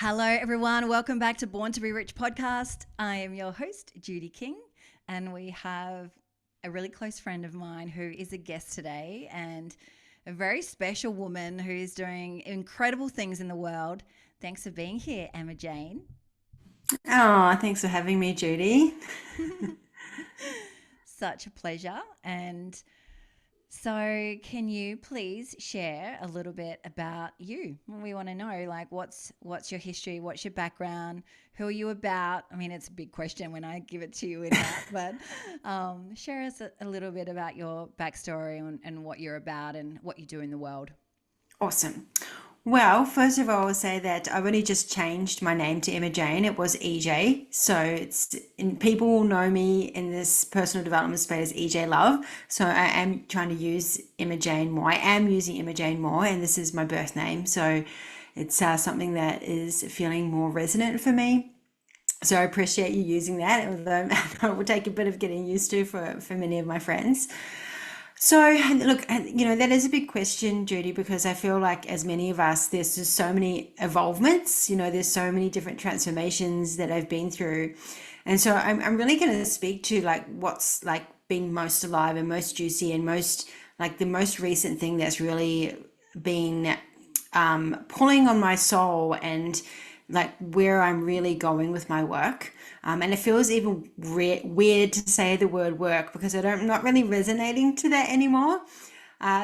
Hello, everyone. Welcome back to Born to Be Rich podcast. I am your host, Judy King, and we have a really close friend of mine who is a guest today and a very special woman who is doing incredible things in the world. Thanks for being here, EmmaJane. Oh, thanks for having me, Judy. Such a pleasure. And so, can you please share a little bit about you? We want to know, like, what's your history, what's your background, who are you about? I mean, it's a big question when I give it to you in that, but share us a little bit about your backstory and what you're about and what you do in the world. Awesome. Well, first of all, I'll say that I've only just changed my name to Emma Jane. It was EJ. So and people will know me in this personal development space as EJ Love. So I am trying to use Emma Jane more. I am using Emma Jane more, and this is my birth name. So it's something that is feeling more resonant for me. So I appreciate you using that, although it will take a bit of getting used to for many of my friends. So, look, that is a big question, Judy, because I feel like as many of us, there's just so many evolvements, there's so many different transformations that I've been through. And so I'm really going to speak to like what's like been most alive and most juicy and most like the most recent thing that's really been pulling on my soul and like where I'm really going with my work. And it feels even weird to say the word work because I'm not really resonating to that anymore.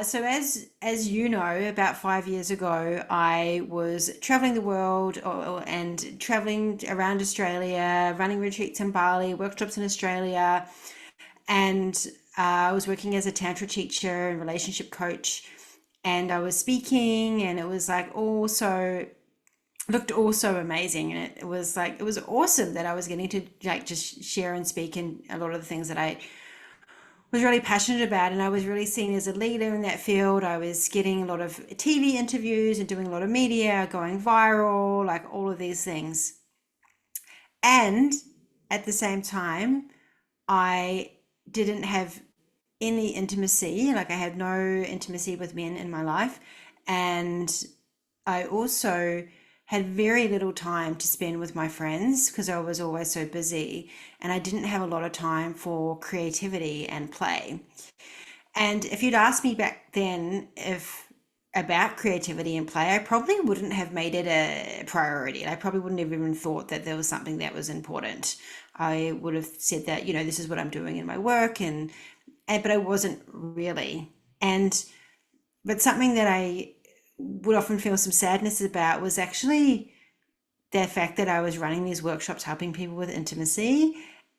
So as you know, about 5 years ago, I was traveling the world and traveling around Australia, running retreats in Bali, workshops in Australia, and I was working as a Tantra teacher and relationship coach, and I was speaking, and it was like also looked also amazing, and it was like it was awesome that I was getting to like just share and speak in a lot of the things that I was really passionate about, and I was really seen as a leader in that field. I was getting a lot of TV interviews and doing a lot of media, going viral, like all of these things. And at the same time, I didn't have any intimacy, like I had no intimacy with men in my life. And I also had very little time to spend with my friends because I was always so busy, and I didn't have a lot of time for creativity and play. And if you'd asked me back then if about creativity and play, I probably wouldn't have made it a priority. I probably wouldn't have even thought that there was something that was important. I would have said that, this is what I'm doing in my work, and but I wasn't really. And but something that I would often feel some sadness about was actually the fact that I was running these workshops helping people with intimacy.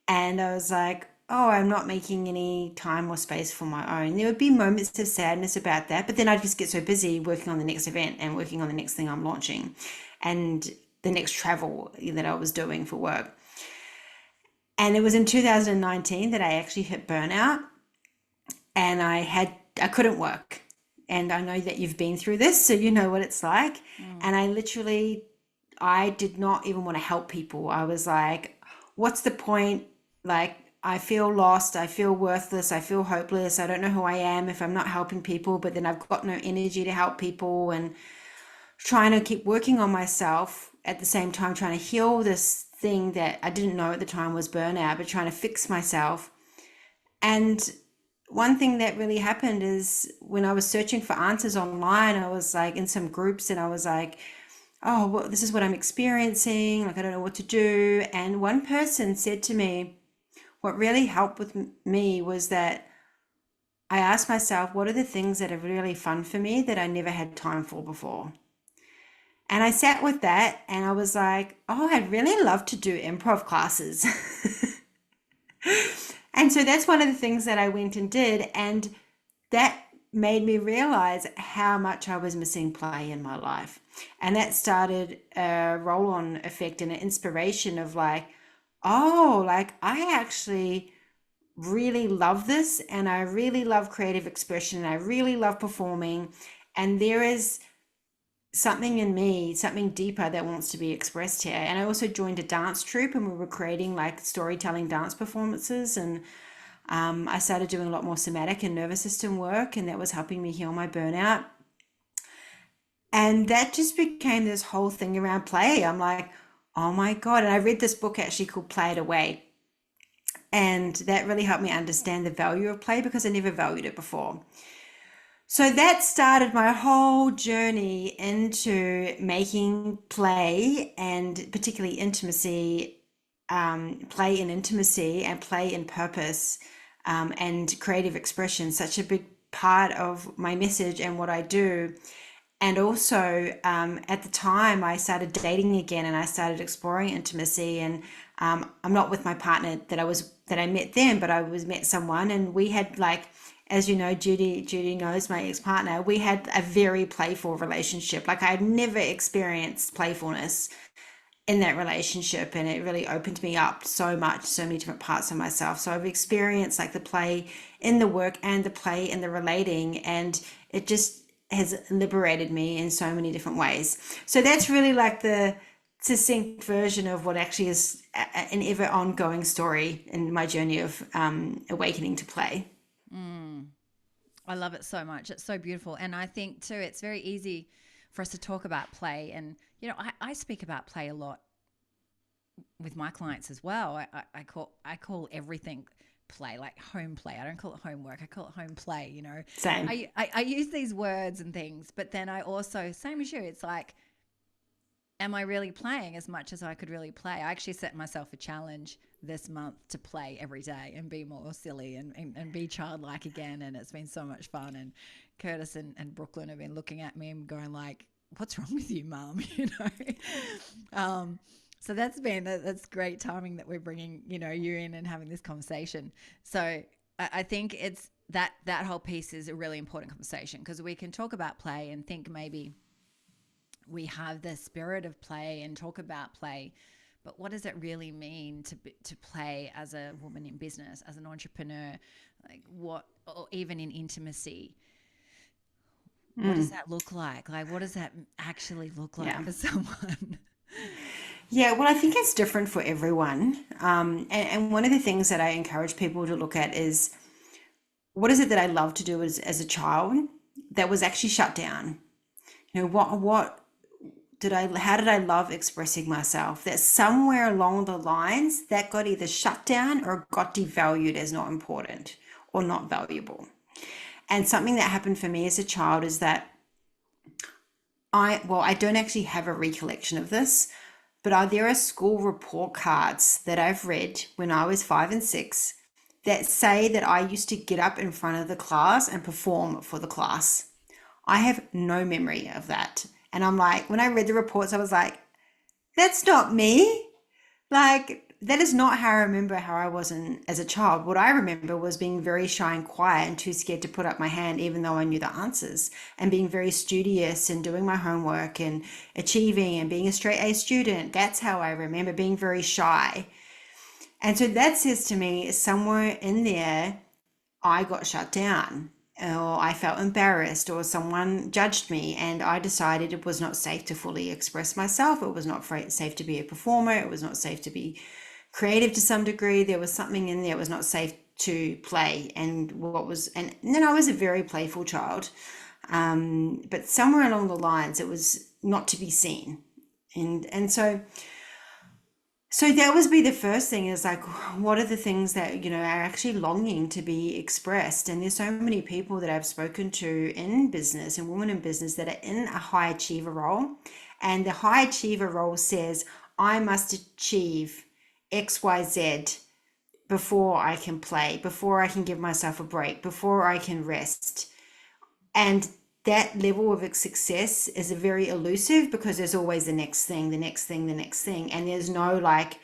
And I was like, oh, I'm not making any time or space for my own. There would be moments of sadness about that, but then I'd just get so busy working on the next event and working on the next thing I'm launching and the next travel that I was doing for work. And it was in 2019 that I actually hit burnout, and I couldn't work. And I know that you've been through this, so you know what it's like. Mm. And I did not even want to help people. I was like, what's the point? Like, I feel lost, I feel worthless, I feel hopeless, I don't know who I am if I'm not helping people, but then I've got no energy to help people, and trying to keep working on myself at the same time, trying to heal this thing that I didn't know at the time was burnout, but trying to fix myself. And one thing that really happened is when I was searching for answers online, I was like in some groups and I was like, oh, well, this is what I'm experiencing. Like, I don't know what to do. And one person said to me, what really helped with me was that I asked myself, what are the things that are really fun for me that I never had time for before? And I sat with that and I was like, oh, I'd really love to do improv classes. And so that's one of the things that I went and did. And that made me realize how much I was missing play in my life. And that started a roll on effect and an inspiration of like, oh, like I actually really love this, and I really love creative expression, and I really love performing. And there is something in me, something deeper that wants to be expressed here. And I also joined a dance troupe, and we were creating like storytelling dance performances. And I started doing a lot more somatic and nervous system work, and that was helping me heal my burnout. And that just became this whole thing around play. I'm like, oh my God. And I read this book actually called Play It Away. And that really helped me understand the value of play because I never valued it before. So that started my whole journey into making play and particularly intimacy, play in intimacy and play in purpose, and creative expression, such a big part of my message and what I do. And also, at the time, I started dating again, and I started exploring intimacy. And I'm not with my partner that I met then, but I was met someone, and we had like, as you know, Judy knows my ex partner. We had a very playful relationship. Like I had never experienced playfulness in that relationship, and it really opened me up so much, so many different parts of myself. So I've experienced like the play in the work and the play in the relating, and it just has liberated me in so many different ways. So that's really like the succinct version of what actually is an ever ongoing story in my journey of awakening to play. I love it so much. It's so beautiful. And I think too, it's very easy for us to talk about play. And, I speak about play a lot with my clients as well. I call everything play, like home play. I don't call it homework. I call it home play. Same. I use these words and things, but then I also, same as you, it's like, am I really playing as much as I could really play? I actually set myself a challenge this month to play every day and be more silly and be childlike again. And it's been so much fun. And Curtis and Brooklyn have been looking at me and going like, what's wrong with you, mum? So that's great timing that we're bringing, you in and having this conversation. So I think it's that whole piece is a really important conversation because we can talk about play and think maybe we have the spirit of play and talk about play, but what does it really mean to play as a woman in business, as an entrepreneur, like or even in intimacy? What does that look like? Like, what does that actually look like Yeah. for someone? Yeah, well, I think it's different for everyone. And one of the things that I encourage people to look at is what is it that I love to do as a child that was actually shut down? What how did I love expressing myself? That somewhere along the lines that got either shut down or got devalued as not important or not valuable. And something that happened for me as a child is that I don't actually have a recollection of this, but there are school report cards that I've read when I was 5 and 6 that say that I used to get up in front of the class and perform for the class. I have no memory of that. And I'm like, when I read the reports, I was like, that's not me. Like, that is not how I remember how I was as a child. What I remember was being very shy and quiet and too scared to put up my hand, even though I knew the answers, and being very studious and doing my homework and achieving and being a straight A student. That's how I remember being very shy. And so that says to me, somewhere in there, I got shut down, or I felt embarrassed, or someone judged me, and I decided it was not safe to fully express myself. It was not safe to be a performer. It was not safe to be creative to some degree. There was something in there. It was not safe to play. And then I was a very playful child, but somewhere along the lines, it was not to be seen, and so that would be the first thing is like, what are the things that, are actually longing to be expressed? And there's so many people that I've spoken to in business and women in business that are in a high achiever role. And the high achiever role says, I must achieve XYZ before I can play, before I can give myself a break, before I can rest. And that level of success is a very elusive because there's always the next thing, the next thing, the next thing. And there's no like,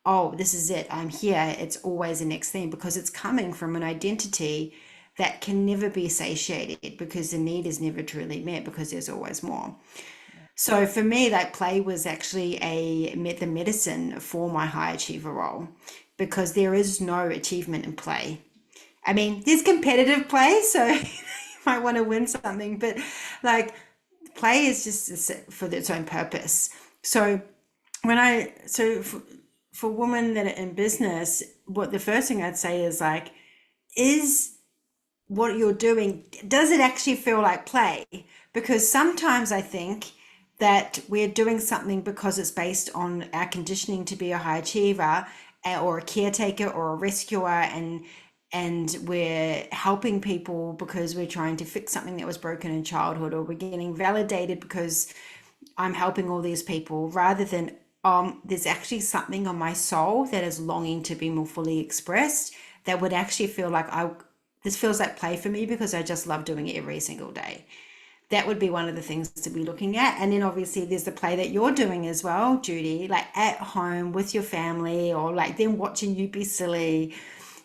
oh, this is it, I'm here. It's always the next thing because it's coming from an identity that can never be satiated because the need is never truly met because there's always more. So for me, that play was actually the medicine for my high achiever role because there is no achievement in play. I mean, there's competitive play, so you might want to win something, but like play is just for its own purpose. So for women that are in business, what the first thing I'd say is like, is what you're doing, does it actually feel like play? because sometimes I think that we're doing something because it's based on our conditioning to be a high achiever, or a caretaker or a rescuer, and we're helping people because we're trying to fix something that was broken in childhood, or we're getting validated because I'm helping all these people, rather than there's actually something on my soul that is longing to be more fully expressed, that would actually feel like this feels like play for me because I just love doing it every single day. That would be one of the things to be looking at. And then obviously there's the play that you're doing as well, Judy, like at home with your family, or like them watching you be silly.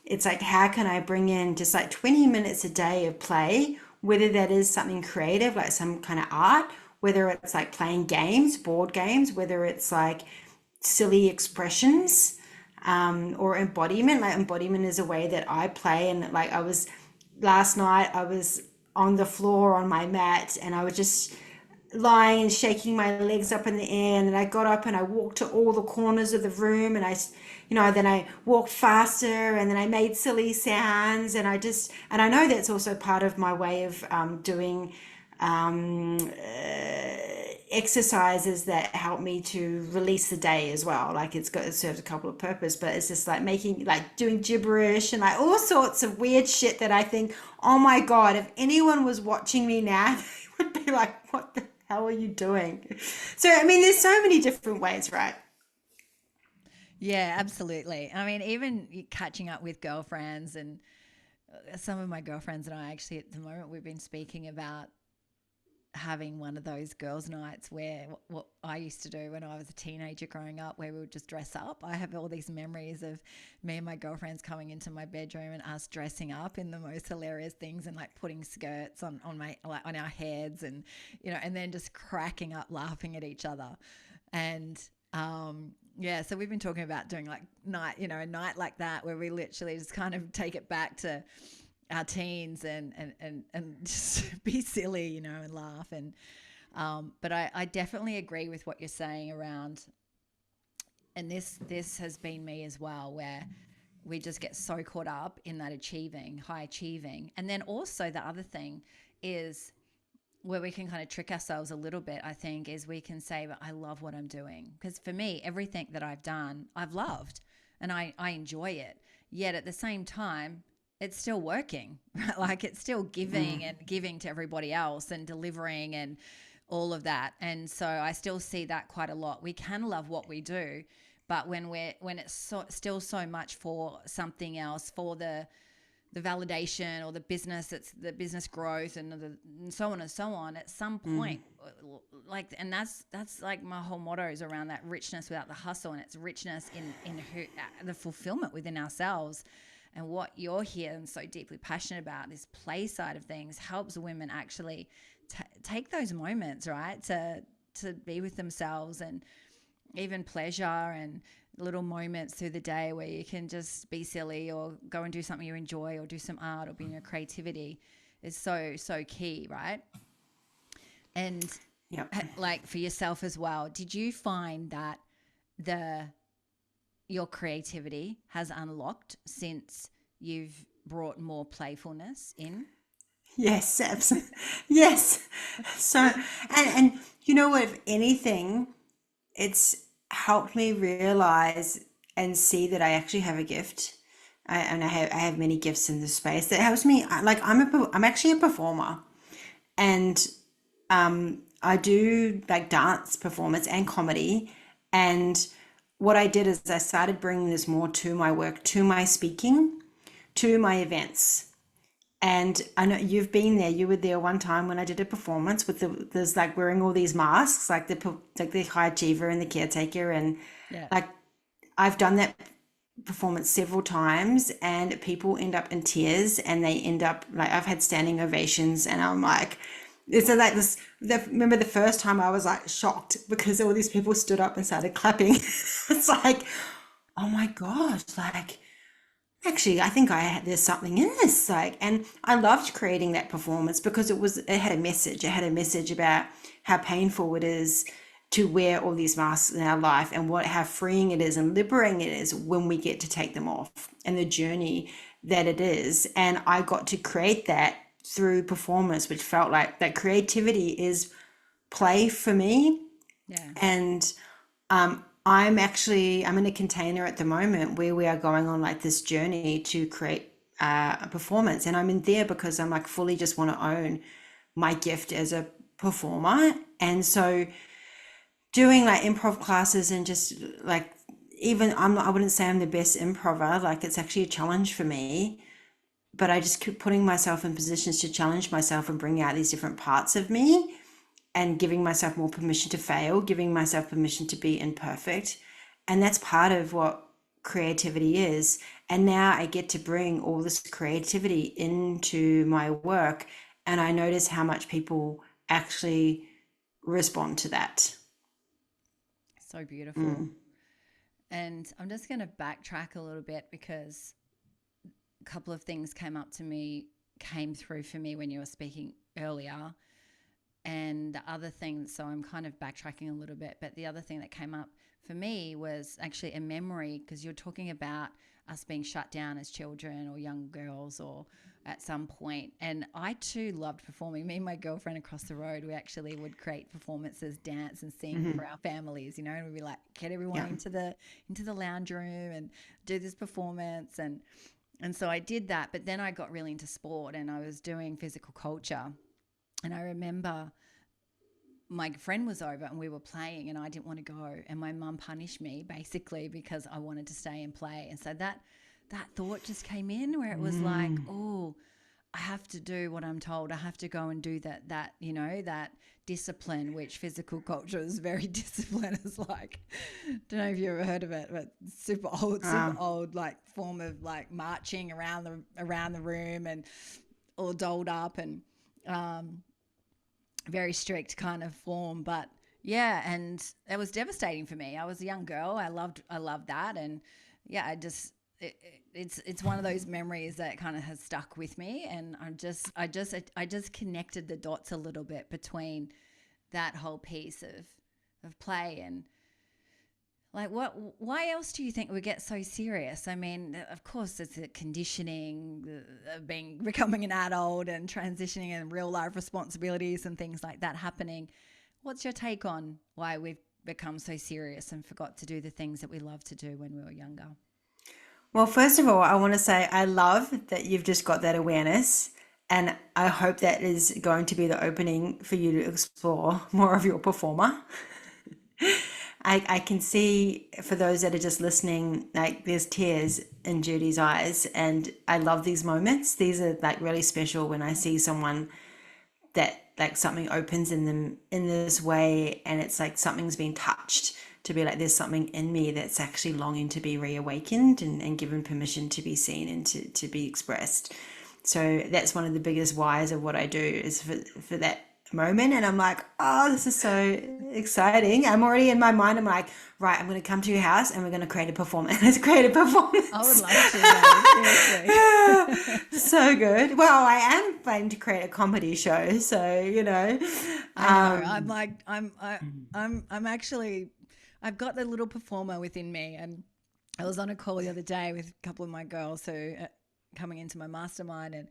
It's like, how can I bring in just like 20 minutes a day of play, whether that is something creative, like some kind of art, whether it's like playing games, board games, whether it's like silly expressions, or embodiment. Like embodiment is a way that I play. And like last night, I was on the floor on my mat, and I was just lying and shaking my legs up in the air, and then I got up and I walked to all the corners of the room, and then I walked faster, and then I made silly sounds, and I know that's also part of my way of doing um, exercises that help me to release the day as well. Like it serves a couple of purposes, but it's just like doing gibberish and like all sorts of weird shit that I think, oh my God, if anyone was watching me now, they would be like, what the hell are you doing? So, I mean, there's so many different ways, right? Yeah, absolutely. I mean, even catching up with girlfriends, and some of my girlfriends and I actually at the moment we've been speaking about having one of those girls' nights where what I used to do when I was a teenager growing up, where we would just dress up. I have all these memories of me and my girlfriends coming into my bedroom and us dressing up in the most hilarious things, and like putting skirts on my like on our heads, and and then just cracking up laughing at each other. And yeah, so we've been talking about doing like a night like that where we literally just kind of take it back to our teens, and just be silly, and laugh. And but I definitely agree with what you're saying around, and this has been me as well, where we just get so caught up in that high achieving. And then also the other thing is where we can kind of trick ourselves a little bit, I think, is we can say, but I love what I'm doing. Because for me, everything that I've done, I've loved, and I enjoy it. Yet at the same time, it's still working, right? Like it's still giving and giving to everybody else and delivering and all of that. And so I still see that quite a lot. We can love what we do, but when it's still so much for something else, for the validation or the business, it's the business growth and so on and so on, at some point, like, and that's like my whole motto is around that richness without the hustle, and it's richness in the fulfillment within ourselves. And what you're here and so deeply passionate about, this play side of things, helps women actually take those moments, right, to be with themselves, and even pleasure and little moments through the day where you can just be silly or go and do something you enjoy or do some art or be in your creativity is so key, right? And Yep. like for yourself as well, did you find that the your creativity has unlocked since you've brought more playfulness in? Yes, absolutely. Yes. So, and you know what, if anything, it's helped me realize and see that I actually have a gift. I have many gifts in this space that helps me. Like I'm actually a performer, and I do like dance performance and comedy. And what I did is I started bringing this more to my work, to my speaking, to my events. And I know you've been there. You were there one time when I did a performance with there's like wearing all these masks, like the high achiever and the caretaker, and Yeah. like I've done that performance several times, and people end up in tears, and they end up like I've had standing ovations, and I'm like, it's like this. Remember the first time I was like shocked because all these people stood up and started clapping. It's like, oh my God, like actually, I think there's something in this. Like, and I loved creating that performance because it had a message. It had a message about how painful it is to wear all these masks in our life, and how freeing it is and liberating it is when we get to take them off, and the journey that it is. And I got to create that through performance, which felt like that creativity is play for me. Yeah. And I'm in a container at the moment where we are going on like this journey to create a performance, and I'm in there because I'm like fully just want to own my gift as a performer. And so doing like improv classes and just like, even I wouldn't say I'm the best improver, like it's actually a challenge for me, but I just keep putting myself in positions to challenge myself and bring out these different parts of me, and giving myself more permission to fail, giving myself permission to be imperfect. And that's part of what creativity is. And now I get to bring all this creativity into my work, and I notice how much people actually respond to that. So beautiful. And I'm just going to backtrack a little bit because a couple of things came through for me when you were speaking earlier. And the other thing, so I'm kind of backtracking a little bit, but the other thing that came up for me was actually a memory, because you're talking about us being shut down as children or young girls or at some point. And I too loved performing. Me and my girlfriend across the road, we actually would create performances, dance and sing for our families, you know, and we'd be like, get everyone Yeah. into the lounge room and do this performance. And so I did that, but then I got really into sport and I was doing physical culture. And I remember my friend was over and we were playing and I didn't want to go, and my mum punished me basically because I wanted to stay and play. And so that thought just came in where it was like, oh, I have to do what I'm told. I have to go and do that you know, that discipline, which physical culture is very disciplined. It's like, don't know if you ever heard of it, but super old like form of like marching around the room and all dolled up and very strict kind of form. But yeah, and it was devastating for me. I was a young girl. I loved that. And yeah, it's one of those memories that kind of has stuck with me. And I just connected the dots a little bit between that whole piece of play and like why else do you think we get so serious? I mean, of course it's the conditioning of becoming an adult and transitioning and real life responsibilities and things like that happening. What's your take on why we've become so serious and forgot to do the things that we loved to do when we were younger? Well, first of all, I want to say I love that you've just got that awareness, and I hope that is going to be the opening for you to explore more of your performer. I can see, for those that are just listening, like there's tears in Judy's eyes, and I love these moments. These are like really special when I see someone that like something opens in them in this way, and it's like something's been touched, to be like there's something in me that's actually longing to be reawakened and given permission to be seen and to be expressed. So that's one of the biggest whys of what I do, is for that moment. And I'm like, oh, this is so exciting. I'm already in my mind. I'm like, right, I'm going to come to your house and we're going to create a performance. Let's create a I would performance. love to, though, seriously. So good. Well, I am planning to create a comedy show. So, I know. I'm like, I'm actually, I've got the little performer within me, and I was on a call the other day with a couple of my girls who are coming into my mastermind, and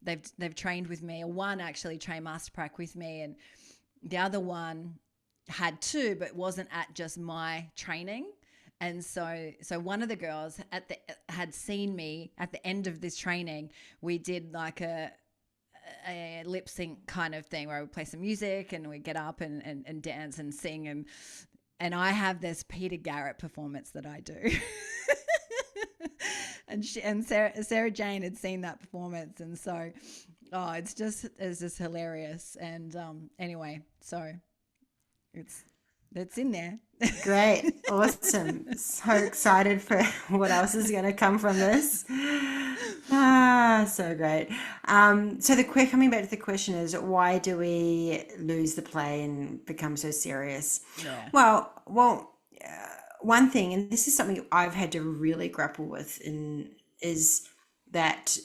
they've trained with me. Or one actually trained master prac with me, and the other one had two, but wasn't at just my training. And so one of the girls had seen me at the end of this training. We did like a lip sync kind of thing where I would play some music and we get up and dance and sing, and I have this Peter Garrett performance that I do. and Sarah Jane had seen that performance, and so it's just hilarious. And anyway, so it's in there. Great. Awesome. So excited for what else is going to come from this. So great. Coming back to the question is, why do we lose the play and become so serious? Yeah. One thing, and this is something I've had to really grapple with, is that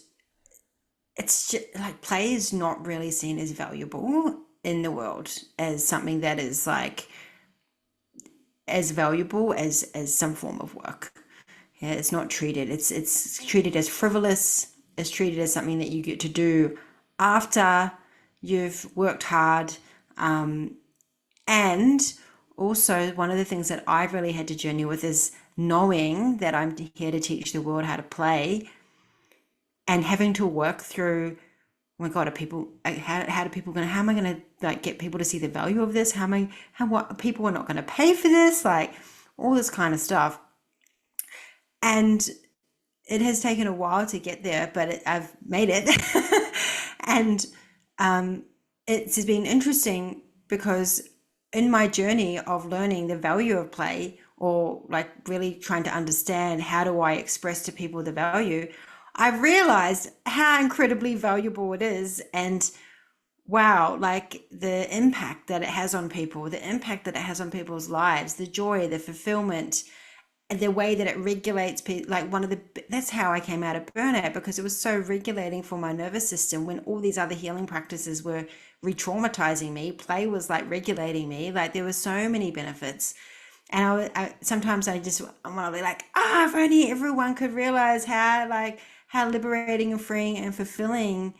it's just like play is not really seen as valuable in the world, as something that is like as valuable as some form of work. Yeah, it's not treated. It's treated as frivolous. It's treated as something that you get to do after you've worked hard. And also, one of the things that I've really had to journey with is knowing that I'm here to teach the world how to play, and having to work through, oh my God, are people, how do people gonna, how am I gonna like get people to see the value of this? What people are not gonna pay for this? Like all this kind of stuff. And it has taken a while to get there, but I've made it. And it's been interesting because in my journey of learning the value of play, or like really trying to understand how do I express to people the value, I've realized how incredibly valuable it is. And wow, like the impact that it has on people, the impact that it has on people's lives, the joy, the fulfillment, the way that it regulates people. Like that's how I came out of burnout, because it was so regulating for my nervous system when all these other healing practices were re-traumatizing me. Play was like regulating me. Like there were so many benefits. And sometimes I want to be like, if only everyone could realize how liberating and freeing and fulfilling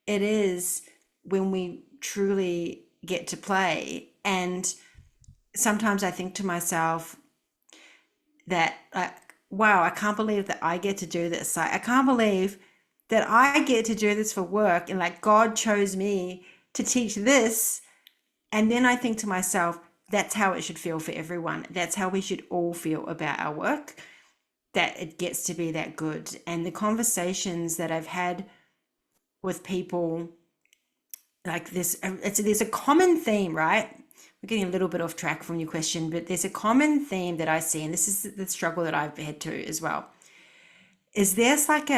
it is when we truly get to play. And sometimes I think to myself that, like, wow, I can't believe that I get to do this. Like, I can't believe that I get to do this for work, and like God chose me to teach this. And then I think to myself, that's how it should feel for everyone. That's how we should all feel about our work, that it gets to be that good. And the conversations that I've had with people like this, there's a common theme, right? We're getting a little bit off track from your question, but there's a common theme that I see, and this is the struggle that I've had too as well, is there's like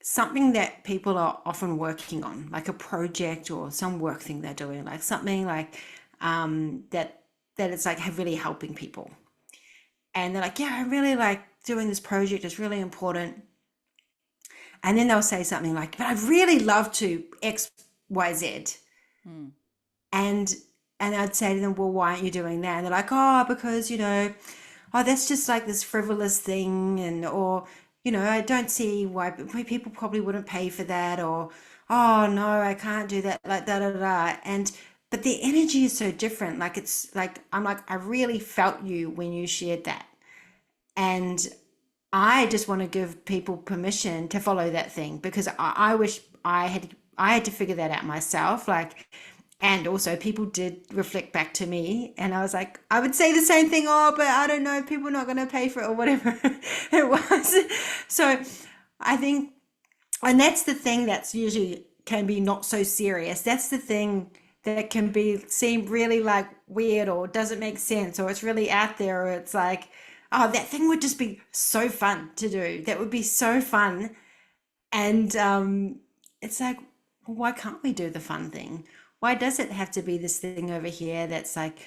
something that people are often working on, like a project or some work thing they're doing, like something like that it's like really helping people. And they're like, yeah, I really like doing this project, it's really important. And then they'll say something like, but I'd really love to X, Y, Z. And I'd say to them, well, why aren't you doing that? And they're like, oh, because, that's just like this frivolous thing. Or, I don't see why people probably wouldn't pay for that. Or, oh, no, I can't do that. Like, da, da, da. But the energy is so different. Like, it's like, I'm like, I really felt you when you shared that. And I just want to give people permission to follow that thing, because I wish I had to figure that out myself. Like, and also people did reflect back to me, and I was like, I would say the same thing. Oh, but I don't know, people are not going to pay for it, or whatever it was. So I think, and that's the thing that's usually can be not so serious. That's the thing that can seem really like weird, or doesn't make sense, or it's really out there, or it's like, oh, that thing would just be so fun to do. That would be so fun. And it's like, well, why can't we do the fun thing? Why does it have to be this thing over here that's like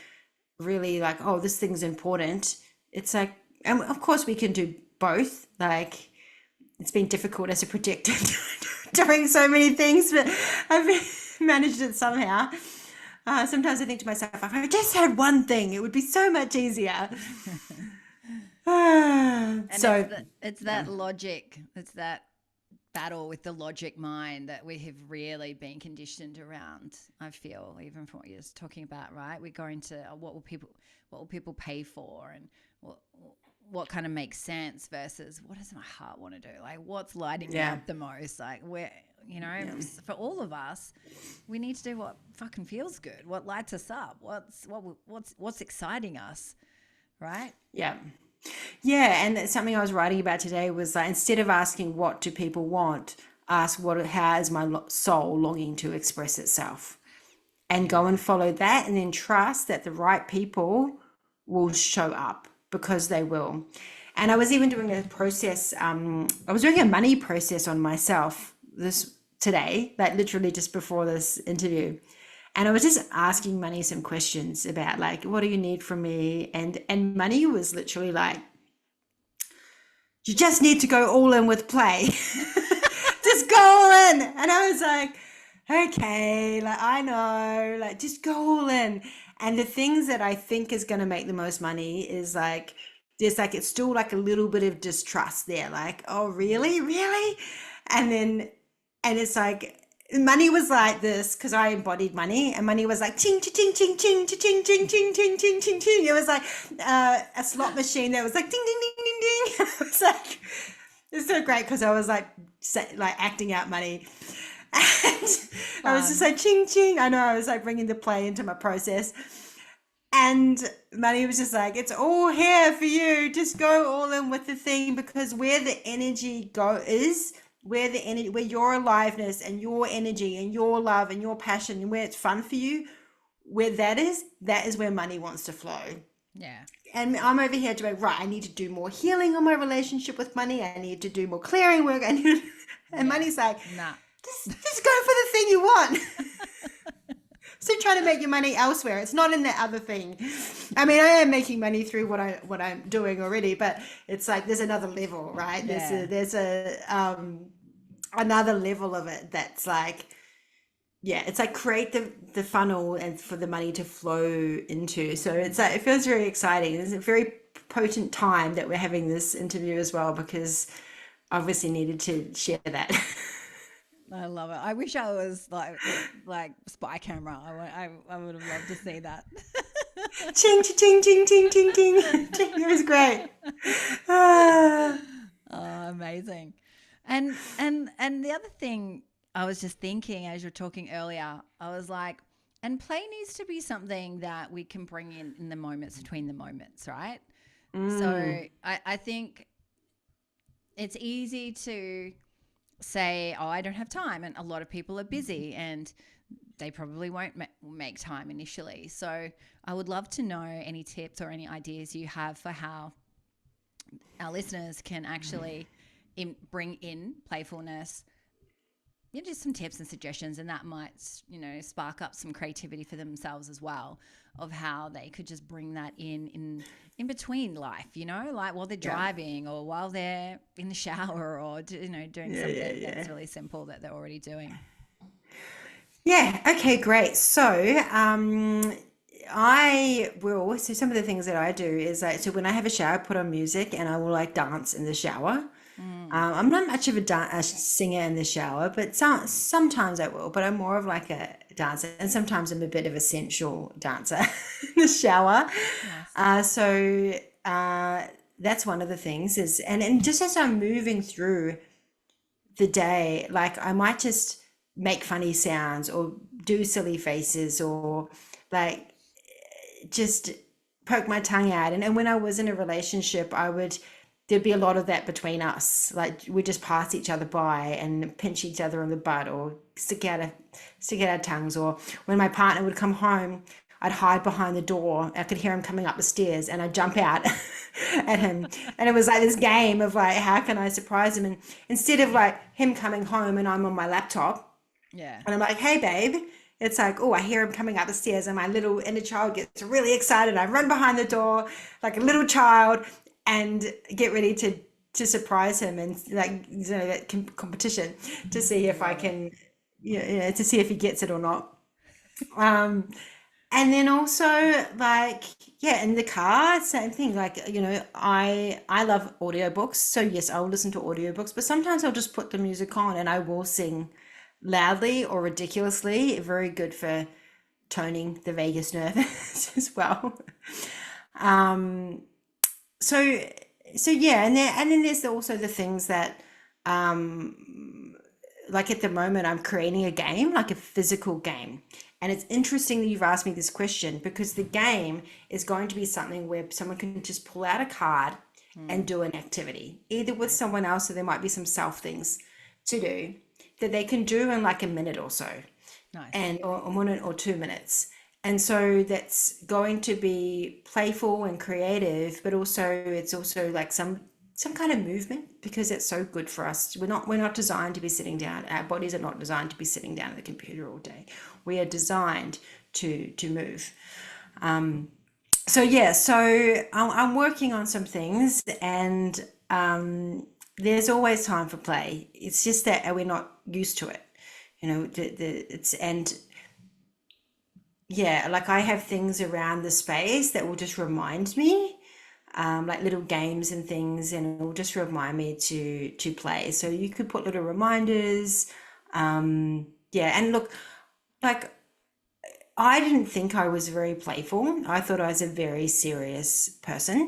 really like, oh, this thing's important? It's like, and of course we can do both. Like, it's been difficult as a projector doing so many things, but I've managed it somehow. Sometimes I think to myself, if I just had one thing, it would be so much easier. And So it's that logic, it's that battle with the logic mind that we have really been conditioned around. I feel, even from what you're talking about, right? We go into what will people pay for, and what kind of makes sense versus what does my heart want to do? Like, what's lighting me up the most? Like, for all of us, we need to do what fucking feels good, what lights us up, what's exciting us, right? Yeah, and something I was writing about today was like, instead of asking what do people want, ask how is my soul longing to express itself, and go and follow that, and then trust that the right people will show up, because they will. And I was even doing a process. I was doing a money process on myself today, like literally just before this interview. And I was just asking Money some questions about like, what do you need from me? And Money was literally like, you just need to go all in with play. Just go all in. And I was like, okay, like I know, like just go all in. And the things that I think is going to make the most money is like, there's like, it's still like a little bit of distrust there. Like, oh, really? And it's like, money was like this because I embodied money, and money was like ching ching ching ching ching ching ching ching ching ching ching ching. It was like a slot machine that was like ding ding ding ding ding. It was like it's so great because I was like acting out money, and I was just Fun. like ching ching. I know I was like bringing the play into my process, and money was just like it's all here for you. Just go all in with the thing because where the energy is where the energy, where your aliveness and your energy and your love and your passion and where it's fun for you, where that is where money wants to flow. Yeah. And I'm over here doing, right, I need to do more healing on my relationship with money. I need to do more clearing work. And Yeah. money's like, Nah. just go for the thing you want. So try to make your money elsewhere. It's not in the other thing. I mean, I am making money through what I'm doing already, but it's like there's another level, right? Yeah. There's a another level of it that's like, yeah, it's like create the funnel and for the money to flow into. So it's like it feels very exciting. It's a very potent time that we're having this interview as well because I obviously needed to share that. I love it. I wish I was like spy camera. I would have loved to see that. Ching ching ching ching ching ching. It was great. Ah. Oh, amazing. And the other thing I was just thinking as you're talking earlier, I was like, and play needs to be something that we can bring in the moments between the moments, right? So I think it's easy to say, oh, I don't have time. And a lot of people are busy and they probably won't make time initially. So I would love to know any tips or any ideas you have for how our listeners can actually bring in playfulness, just some tips and suggestions, and that might, spark up some creativity for themselves as well of how they could just bring that in between life, like while they're Yeah. driving or while they're in the shower or, doing Yeah, yeah, something yeah. that's really simple that they're already doing. Yeah, okay, great. So, so some of the things that I do is like, so when I have a shower, I put on music and I will like dance in the shower. I'm not much of a singer in the shower, but sometimes I will, but I'm more of like a dancer and sometimes I'm a bit of a sensual dancer in the shower. Nice. So that's one of the things and just as I'm moving through the day, like I might just make funny sounds or do silly faces or like just poke my tongue out. And when I was in a relationship, there'd be a lot of that between us. Like we just pass each other by and pinch each other on the butt or stick out our tongues. Or when my partner would come home, I'd hide behind the door. I could hear him coming up the stairs and I'd jump out at him. And it was like this game of like, how can I surprise him? And instead of like him coming home and I'm on my laptop Yeah. and I'm like, hey, babe, it's like, oh, I hear him coming up the stairs and my little inner child gets really excited. I run behind the door like a little child and get ready to surprise him and like, that competition to see if I Love it. can, to see if he gets it or not. Um, and then also like, yeah, in the car, same thing. Like, I love audiobooks. So yes, I'll listen to audiobooks, but sometimes I'll just put the music on and I will sing loudly or ridiculously. Very good for toning the vagus nerve as well. Um, so so yeah, and then there's also the things that like at the moment I'm creating a game, like a physical game. And it's interesting that you've asked me this question because the game is going to be something where someone can just pull out a card and do an activity, either with someone else, or there might be some self things to do that they can do in like a minute or so, Nice. and or 1 or 2 minutes. And so that's going to be playful and creative, but also it's also like some kind of movement because it's so good for us. We're not designed to be sitting down. Our bodies are not designed to be sitting down at the computer all day. We are designed to move. So yeah, so I'm working on some things, and there's always time for play. It's just that we're not used to it. It's and yeah, like I have things around the space that will just remind me, like little games and things, and it will just remind me to play. So you could put little reminders, yeah, yeah. And look, like I didn't think I was very playful. I thought I was a very serious person.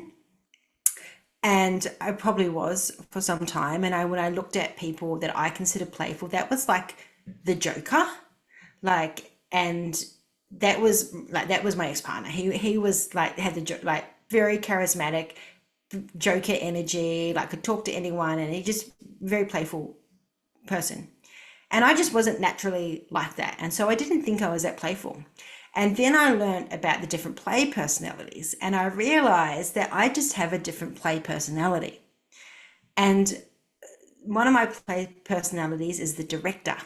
And I probably was for some time. And when I looked at people that I consider playful, that was like the Joker. Like, and that was my ex-partner. He was like had like very charismatic Joker energy, like could talk to anyone, and he just very playful person. And I just wasn't naturally like that. And so I didn't think I was that playful. And then I learned about the different play personalities, and I realized that I just have a different play personality. And one of my play personalities is the director.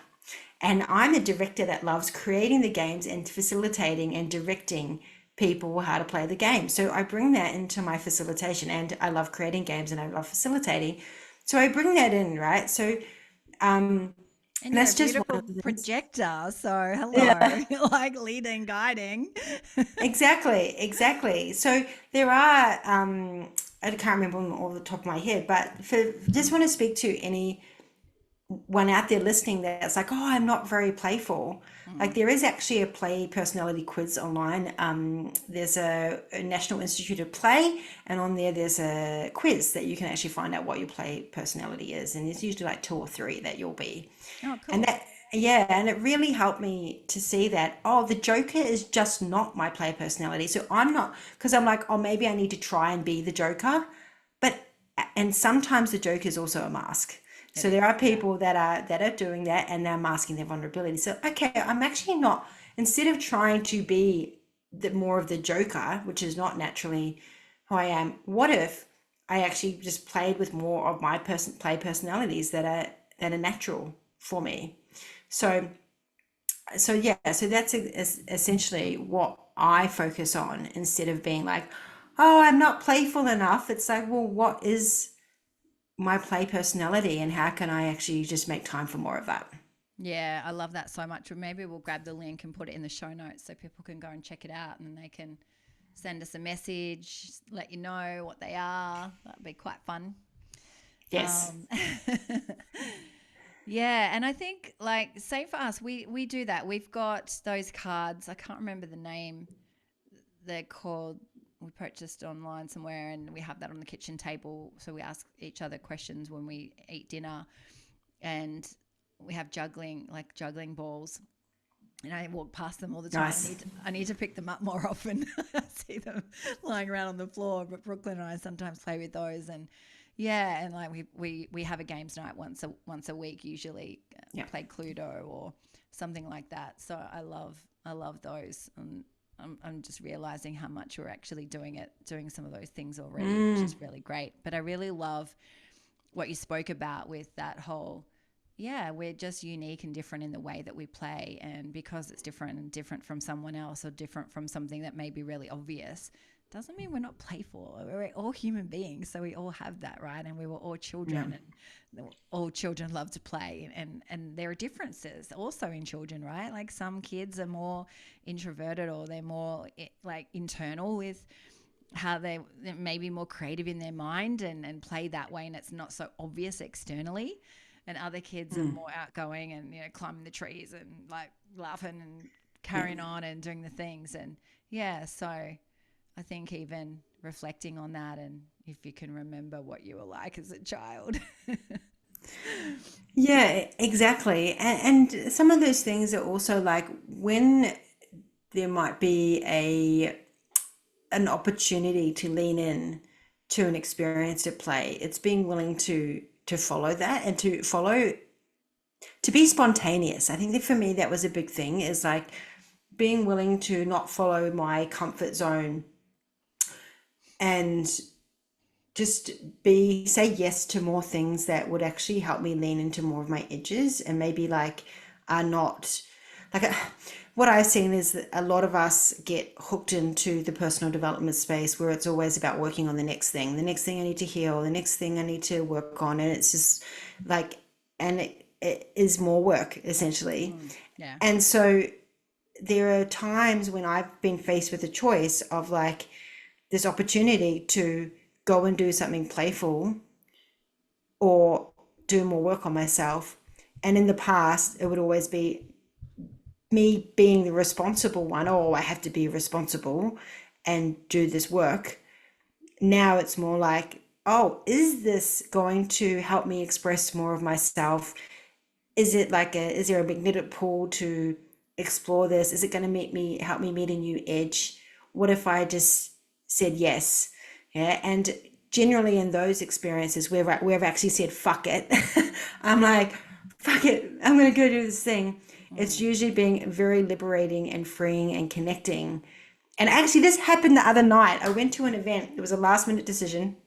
And I'm a director that loves creating the games and facilitating and directing people how to play the game. So I bring that into my facilitation, and I love creating games and I love facilitating. So I bring that in, right? So um, And you're a that's just one beautiful of the things. projector. So, Yeah. hello, like leading, guiding. Exactly, exactly. So there are, I can't remember them all the top of my head, but just want to speak to anyone out there listening that's like, oh, I'm not very playful. Like Mm. there is actually a play personality quiz online. There's a National Institute of Play, and on there's a quiz that you can actually find out what your play personality is, and there's usually like two or three that you'll be. Oh, And cool. that, yeah, and it really helped me to see that, oh, the Joker is just not my play personality. So I'm not, because I'm like, oh, maybe I need to try and be the Joker. But, and sometimes the Joker is also a mask. It So there is. are Yeah. people that are doing that and they're masking their vulnerability. So, okay, I'm actually not, instead of trying to be more of the Joker, which is not naturally who I am, what if I actually just played with more of my play personalities that are natural for me. So yeah, so that's essentially what I focus on instead of being like, oh, I'm not playful enough. It's like, well, what is my play personality and how can I actually just make time for more of that? Yeah, I love that so much. Maybe we'll grab the link and put it in the show notes so people can go and check it out and they can send us a message, let you know what they are. That'd be quite fun. Yes. Um, yeah, and I think like say for us, we do that. We've got those cards. I can't remember the name. They're called. We purchased online somewhere, and we have that on the kitchen table. So we ask each other questions when we eat dinner, and we have juggling balls. And I walk past them all the time. Nice. I need to pick them up more often. I see them lying around on the floor. But Brooklyn and I sometimes play with those, and yeah, and like we have a games night once a week usually, Yeah. play Cluedo or something like that. So I love those. And I'm just realizing how much we're actually doing some of those things already, which is really great. But I really love what you spoke about with that whole, yeah, we're just unique and different in the way that we play. And because it's different and different from someone else or different from something that may be really obvious, doesn't mean we're not playful. We're all human beings. So we all have that, right? And we were all Yeah. children, and all children love to play. And there are differences also in children, right? Like some kids are more introverted or they're more like internal with how they may be more creative in their mind and play that way, and it's not so obvious externally. And other kids are more outgoing and climbing the trees and like laughing and Yeah. carrying on and doing the things. And yeah, so I think even reflecting on that, and if you can remember what you were like as a child. Yeah, exactly. And some of those things are also like when there might be an opportunity to lean in to an experience at play, it's being willing to follow that and to be spontaneous. I think that for me that was a big thing, is like being willing to not follow my comfort zone and just be say yes to more things that would actually help me lean into more of my edges, and maybe like are not like what I've seen is that a lot of us get hooked into the personal development space where it's always about working on the next thing I need to heal, the next thing I need to work on, and it's just like, and it is more work essentially. Yeah. And so there are times when I've been faced with a choice of like this opportunity to go and do something playful or do more work on myself. And in the past, it would always be me being the responsible one, oh, I have to be responsible and do this work. Now it's more like, oh, is this going to help me express more of myself? Is it like is there a magnetic pull to explore this? Is it going to help me meet a new edge? What if I just said yes? Yeah. And generally in those experiences where I've actually said, fuck it, I'm like, fuck it, I'm going to go do this thing. It's Mm. usually being very liberating and freeing and connecting. And actually, this happened the other night. I went to an event. It was a last minute decision.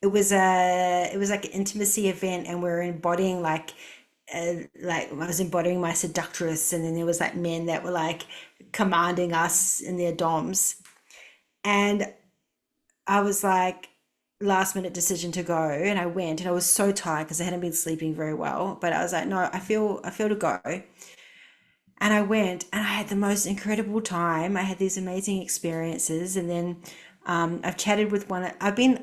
It was like an intimacy event, and we are embodying like I was embodying my seductress, and then there was like men that were like commanding us in their doms, and I was like last minute decision to go, and I went, and I was so tired because I hadn't been sleeping very well, but I was like, no, I feel to go. And I went and I had the most incredible time. I had these amazing experiences. And then I've chatted with one. I've been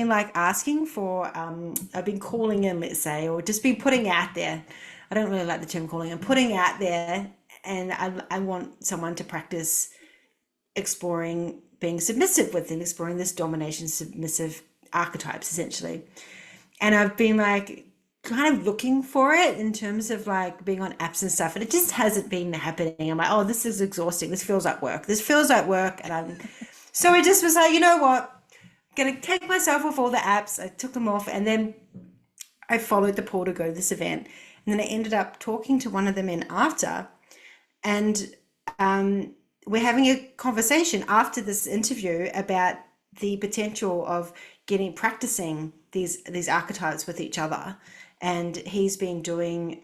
like asking for, I've been calling in, let's say, or just been putting out there. I don't really like the term calling in, putting out there. And I want someone to practice exploring being submissive with and exploring this domination submissive archetypes essentially. And I've been like kind of looking for it in terms of like being on apps and stuff, and it just hasn't been happening. I'm like, oh, this is exhausting. This feels like work. This feels like work. And so I just was like, you know what? I'm gonna take myself off all the apps. I took them off, and then I followed the poll to go to this event. And then I ended up talking to one of the men after, and we're having a conversation after this interview about the potential of getting practicing these archetypes with each other. And he's been doing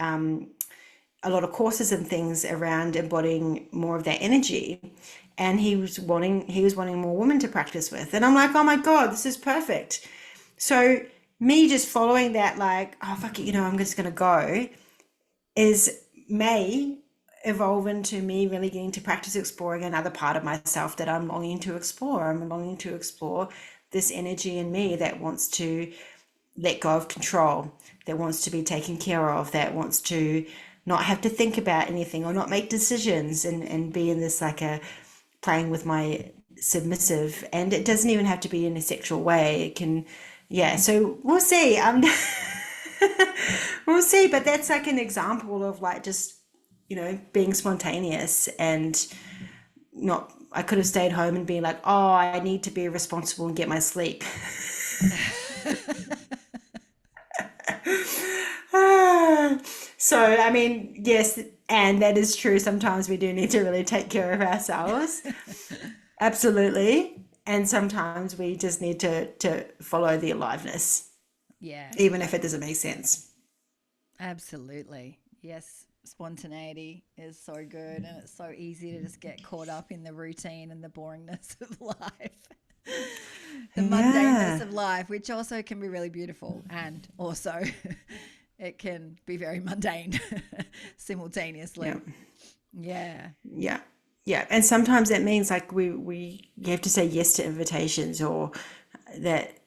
a lot of courses and things around embodying more of that energy, and he was wanting more women to practice with. And I'm like, oh my god, this is perfect. So me just following that, like, oh fuck it, I'm just gonna go, is may evolve into me really getting to practice exploring another part of myself that I'm longing to explore. I'm longing to explore this energy in me that wants to let go of control, that wants to be taken care of, that wants to not have to think about anything or not make decisions, and be in this like a playing with my submissive. And it doesn't even have to be in a sexual way. It can, yeah. So we'll see. We'll see. But that's like an example of like just being spontaneous and not. I could have stayed home and been like, oh, I need to be responsible and get my sleep. So, I mean, yes, and that is true. Sometimes we do need to really take care of ourselves. Absolutely. And sometimes we just need to follow the aliveness, Yeah, even if it doesn't make sense. absolutely. Yes, spontaneity is so good, and it's so easy to just get caught up in the routine and the boringness of life. The mundaneness Yeah. of life, which also can be really beautiful, and also it can be very mundane Yeah. simultaneously. Yeah. Yeah. Yeah. And sometimes that means like we you have to say yes to invitations, or that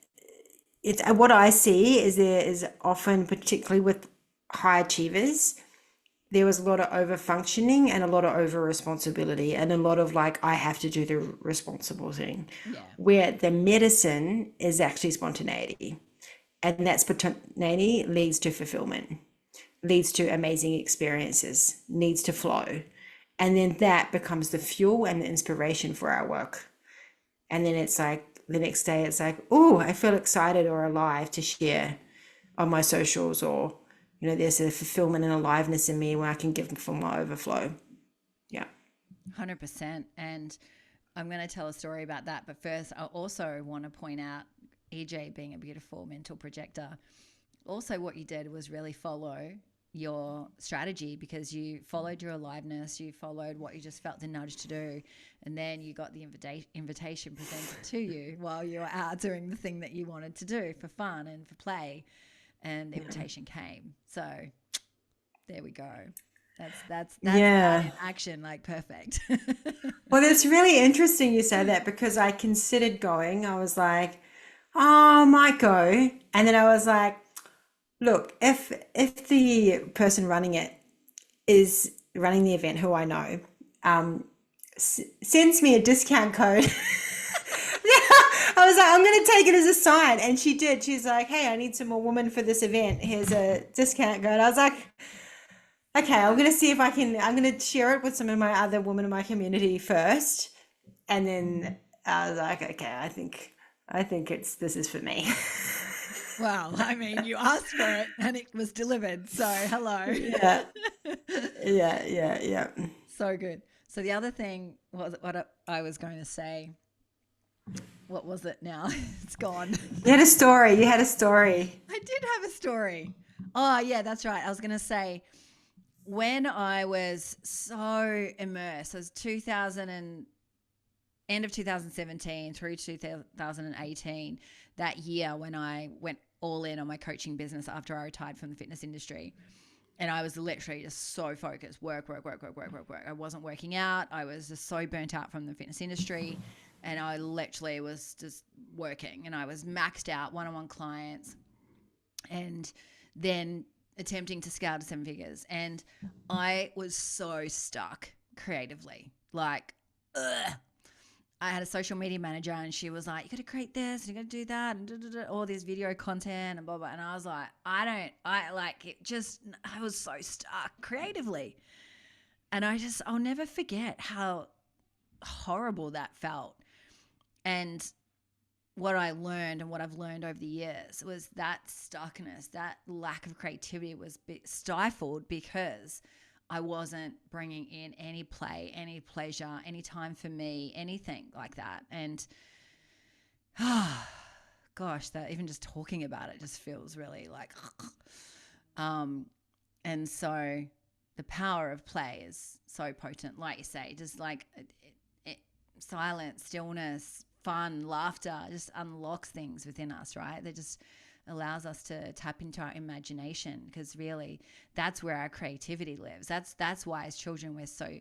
it's what I see is there is often, particularly with high achievers, there was a lot of over functioning and a lot of over responsibility and a lot of like, I have to do the responsible thing, Yeah. where the medicine is actually spontaneity. And that spontaneity leads to fulfillment, leads to amazing experiences, needs to flow. And then that becomes the fuel and the inspiration for our work. And then it's like the next day, it's like, oh, I feel excited or alive to share on my socials, or, there's a fulfillment and aliveness in me where I can give from my overflow. Yeah. 100%. And I'm going to tell a story about that. But first, I also want to point out EJ being a beautiful mental projector. Also, what you did was really follow your strategy, because you followed your aliveness, you followed what you just felt the nudge to do, and then you got the invitation presented to you while you were out doing the thing that you wanted to do for fun and for play, and the invitation came. So there we go. That's that Yeah. in action, like perfect. Well, it's really interesting you say that, because I considered going. I was like, oh, I might go. And then I was like, look, if the person running it is running the event, who I know, sends me a discount code. I was like, I'm going to take it as a sign. And she did. She's like, hey, I need some more women for this event. Here's a discount code. I was like, okay, I'm going to see if I'm going to share it with some of my other women in my community first. And then I was like, okay, I think this is for me. Wow. I mean, you asked for it and it was delivered. So, hello. Yeah. Yeah. So good. So, the other thing was what I was going to say. What was it now? It's gone. You had a story. I did have a story. Oh, yeah, that's right. I was going to say, when I was so immersed, it was 2000 and end of 2017 through 2018, that year when I went all in on my coaching business after I retired from the fitness industry. And I was literally just so focused, work. I wasn't working out. I was just so burnt out from the fitness industry. And I literally was just working, and I was maxed out, one-on-one clients, and then attempting to scale to 7 figures. And I was so stuck creatively. Like, ugh. I had a social media manager, and she was like, you got to create this, and you got to do that, and all this video content and blah, blah. And I was like, I was so stuck creatively. And I'll never forget how horrible that felt. And what I learned and what I've learned over the years was that stuckness, that lack of creativity was stifled because I wasn't bringing in any play, any pleasure, any time for me, anything like that. And gosh, that even just talking about it just feels really like, and so the power of play is so potent, like you say, just like silence, stillness, fun, laughter just unlocks things within us, right? That just allows us to tap into our imagination, because really that's where our creativity lives. That's why as children we're so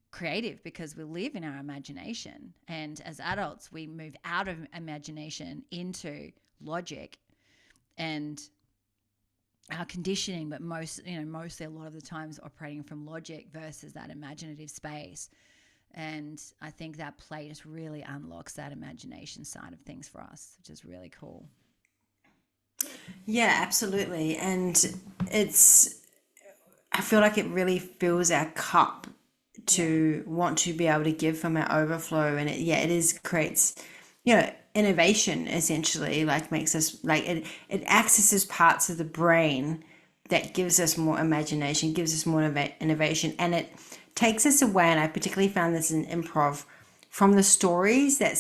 creative, because we live in our imagination, and as adults we move out of imagination into logic and our conditioning, but mostly a lot of the times operating from logic versus that imaginative space. And I think that play just really unlocks that imagination side of things for us, which is really cool. Yeah, absolutely. And I feel like it really fills our cup to want to be able to give from our overflow. And it creates, innovation essentially, like makes us like it accesses parts of the brain that gives us more imagination, gives us more innovation, and it takes us away. And I particularly found this in improv, from the stories that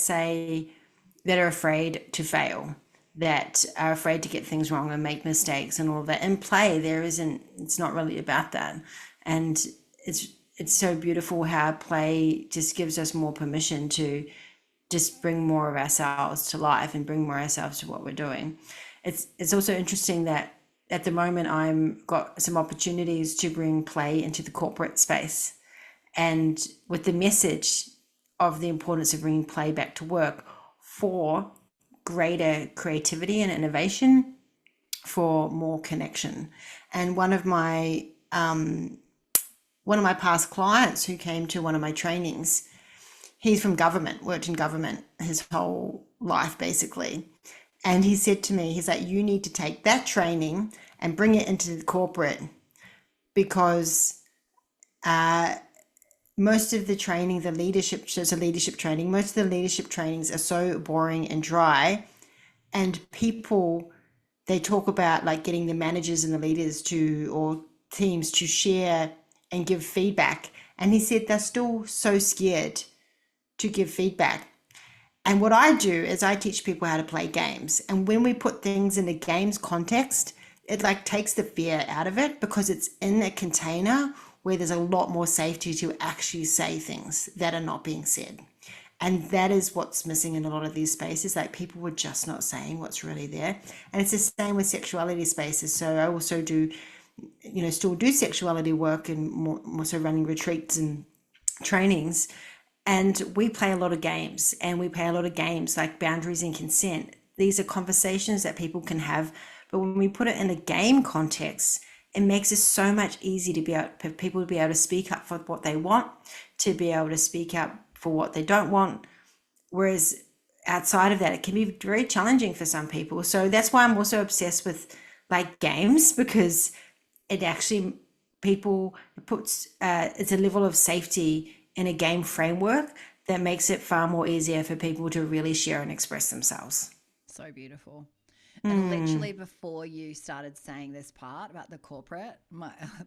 are afraid to fail, that are afraid to get things wrong and make mistakes and all of that. In play, it's not really about that. And it's so beautiful how play just gives us more permission to just bring more of ourselves to life and bring more of ourselves to what we're doing. It's also interesting that at the moment I'm got some opportunities to bring play into the corporate space, and with the message of the importance of bringing play back to work for greater creativity and innovation, for more connection. And one of my past clients who came to one of my trainings, he's from government, worked in government his whole life basically. And he said to me, he's like, you need to take that training and bring it into the corporate, because most of the training, most of the leadership trainings are so boring and dry. And people, they talk about like getting the managers and the leaders or teams to share and give feedback. And he said they're still so scared to give feedback. And what I do is I teach people how to play games. And when we put things in a games context, it like takes the fear out of it, because it's in a container where there's a lot more safety to actually say things that are not being said. And that is what's missing in a lot of these spaces. Like, people were just not saying what's really there. And it's the same with sexuality spaces. So I also do, still do sexuality work, and more so running retreats and trainings. And we play a lot of games, like boundaries and consent. These are conversations that people can have. But when we put it in a game context, it makes it so much easier to be able for people to be able to speak up for what they want, to be able to speak up for what they don't want. Whereas outside of that, it can be very challenging for some people. So that's why I'm also obsessed with like games, because it actually people it puts it's a level of safety in a game framework that makes it far more easier for people to really share and express themselves. So beautiful. And literally before you started saying this part about the corporate,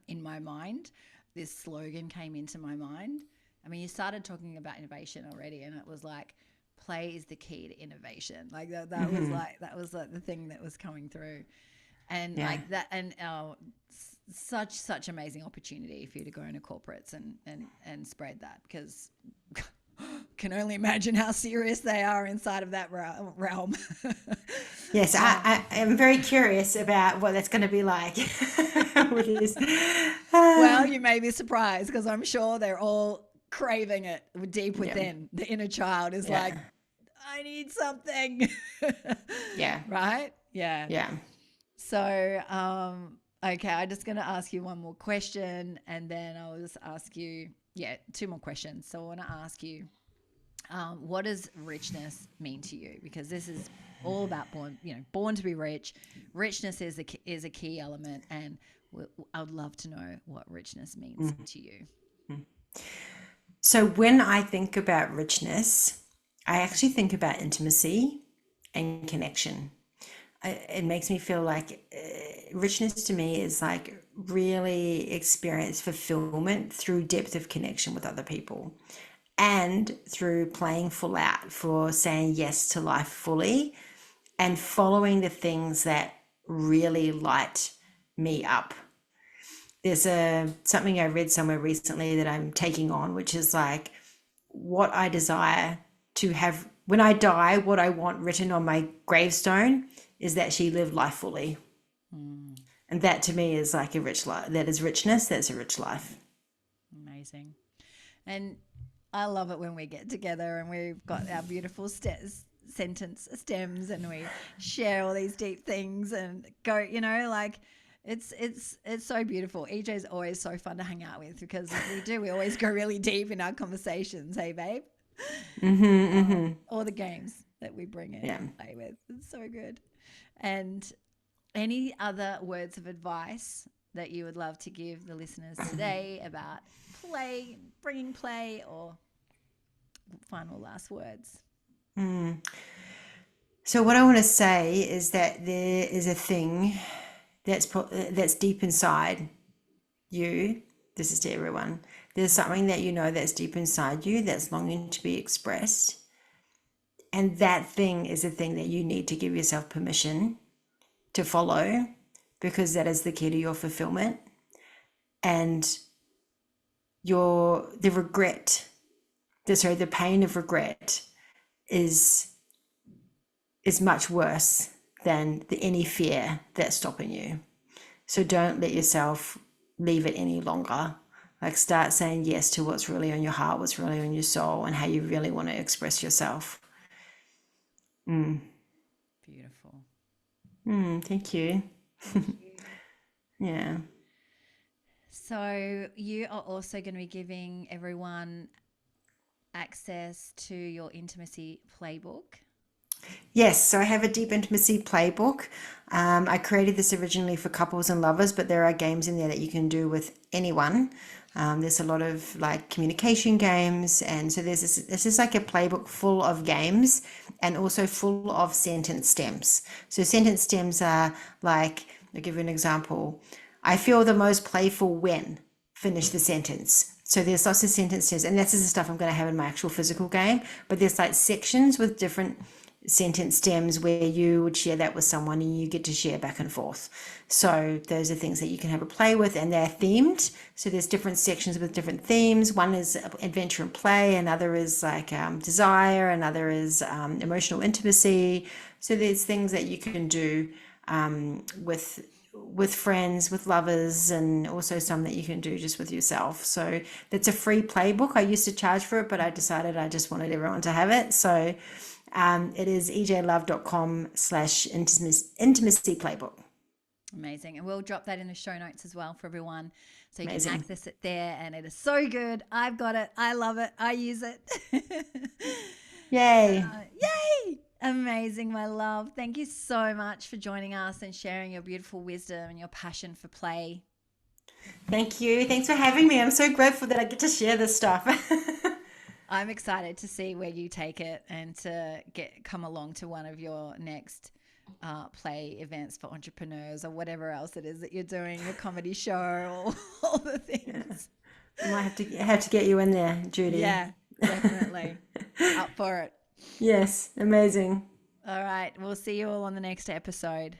in my mind, this slogan came into my mind. I mean, you started talking about innovation already, and it was like, play is the key to innovation. Like that was like the thing that was coming through, and Yeah. like that, and such amazing opportunity for you to go into corporates and spread that, because can only imagine how serious they are inside of that realm. Yes, I am very curious about what that's going to be like with this. Well, you may be surprised, because I'm sure they're all craving it deep Yeah, within. The inner child is like, yeah, I need something. yeah, Right? Yeah. yeah. So, okay, I'm just going to ask you one more question, and then I'll just ask you, yeah, two more questions. So I want to ask you, what does richness mean to you? Because this is all about born to be rich. Richness is a key element, and I would love to know what richness means to you. So when I think about richness, I actually think about intimacy and connection. It makes me feel like richness to me is like really experience fulfillment through depth of connection with other people, and through playing full out, for saying yes to life fully and following the things that really light me up. There's something I read somewhere recently that I'm taking on, which is like, what I desire to have when I die, what I want written on my gravestone is that she lived life fully. Mm, And that to me is like a rich life. That is richness. That's a rich life. amazing. And I love it when we get together and we've got our beautiful sentence stems, and we share all these deep things and go, like it's so beautiful. EJ's always so fun to hang out with, because we always go really deep in our conversations. Hey, babe. All the games that we bring in Yeah. and play with. It's so good. And any other words of advice that you would love to give the listeners today about play, bringing play, or final last words? So what I want to say is that there is a thing that's deep inside you. This is to everyone. There's something that you know that's deep inside you that's longing to be expressed. And that thing is a thing that you need to give yourself permission to follow, because that is the key to your fulfillment. And the pain of regret is much worse than any fear that's stopping you. So don't let yourself leave it any longer. Like, start saying yes to what's really on your heart, what's really on your soul, and how you really want to express yourself. Beautiful. Thank you. Yeah. So you are also going to be giving everyone access to your Intimacy Playbook. Yes, so I have a deep intimacy playbook. I created this originally for couples and lovers, but there are games in there that you can do with anyone. There's a lot of like communication games, and so this is like a playbook full of games and also full of sentence stems. So sentence stems are like, I'll give you an example. I feel the most playful when, finish the sentence. So there's lots of sentence stems, and this is the stuff I'm going to have in my actual physical game, but there's like sections with different sentence stems where you would share that with someone and you get to share back and forth. So those are things that you can have a play with, and they're themed. So there's different sections with different themes. One is adventure and play, another is like desire, another is emotional intimacy. So there's things that you can do with friends, with lovers, and also some that you can do just with yourself. So that's a free playbook. I used to charge for it, but I decided I just wanted everyone to have it. So it is ejlove.com/intimacy playbook. Amazing. And we'll drop that in the show notes as well for everyone so you can Amazing. access it there. And it is so good. I've got it. I love it. I use it. Yay. Yay! Amazing, my love. Thank you so much for joining us and sharing your beautiful wisdom and your passion for play. Thank you. Thanks for having me. I'm so grateful that I get to share this stuff. I'm excited to see where you take it and to come along to one of your next play events for entrepreneurs or whatever else it is that you're doing, your comedy show or all the things. I might have to get you in there, Judy. Yeah, definitely. Up for it. Yes, amazing. All right. We'll see you all on the next episode.